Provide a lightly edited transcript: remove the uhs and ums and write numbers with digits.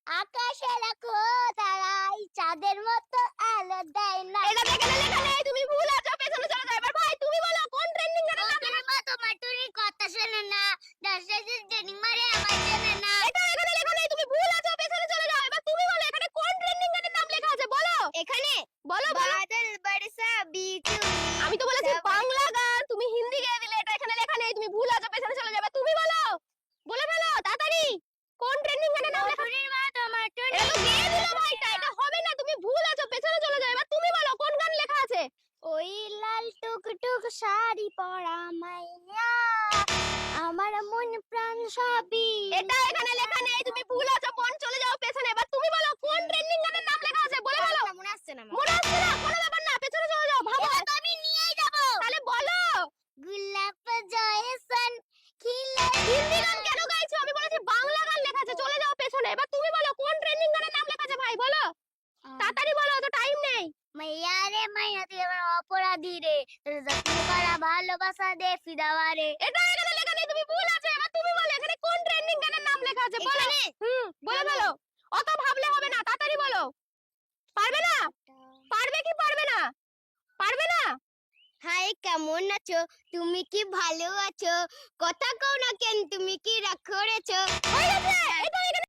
আকাশে রাখো তারাই চাঁদের মতো আলো দেয় না। এটা এখানে লেখা নেই, তুমি ভুল আছো, পেছনে চলে যাও। এবার ভাই তুমি বলো কোন ট্রেন্ডিং গানের নাম লেখা? মা তোমার টুরির কথা শোনে না, দশটা ট্রেনিং মারে আমার জানে না। এটা এখানে লেখা নেই, তুমি ভুল আছো, পেছনে চলে যাও। এবার তুমি বলো এখানে কোন ট্রেন্ডিং গানের নাম লেখা আছে বলো। এখানে বলো বলো। বাদল বরসা বিচু। আমি তো বলেছি বাংলা গান, তুমি হিন্দি গেয়ে দিলে। এটা এখানে লেখা নেই, তুমি ভুল আছো, পেছনে চলে যাবে। তুমি বলো, বলে ফেলো তাড়াতাড়ি কোন ট্রেন্ডিং গানের নাম লেখা? টুরির মা তোমার টুরি। এটা তো গেয়ে দিলো ভাইটা, এটা হবে না, তুমি ভুল আছো, পেছনে চলে যাও। এবার তুমি বলো কোন গান লেখা আছে? ওই লাল টুকটুক শাড়ি পরা মাইয়া, আমার মন প্রাণ সবই। এটা এখানে লেখা নেই, তুমি ভুল আছো, বোন চলে যাও পেছনে। এবার তুমি বলো কোন ট্রেন্ডিং গানের নাম লেখা আছে, বলে ফেলো। মনে আসছে না আমার। মনে আসছে না, কোনো ব্যাপার না, পেছনে চলে যাও, ভাবো। এটা তো আমি নিয়েই যাব। তাহলে বলো। গোলাপ জয়সন খিলে। হিন্দি গান কেন গাইছো? আমি বলেছি বাংলা গান লেখা আছে, চলে যাও পেছনে। এবার তুমি বলো কোন ট্রেন্ডিং গানের নাম লেখা আছে ভাই, বলো তাড়াতাড়ি বলো, তো টাইম নেই। মাইয়া রে মাইয়া তুই আমার অপরাধী রে, তোর যত্ন করা ভালোবাসা দে ফিদাওয়ারে। এটা এখানে লেখা নেই, তুমি ভুল আছো। এবার তুমি বলো এখানে কোন ট্রেন্ডিং গানের নাম লেখা আছে, বলো। এখানে? বলে ফেলো, অত ভাবলে হবে না, তাড়াতাড়ি বলো। পারবে না? পারবে কি পারবে না? পারবে না? হাই কেমন আছো, তুমি কি ভালো আছো, কথা কও না কেন, তুমি কি রাগ করেছো? হয়ে গেছে, এটা এখানে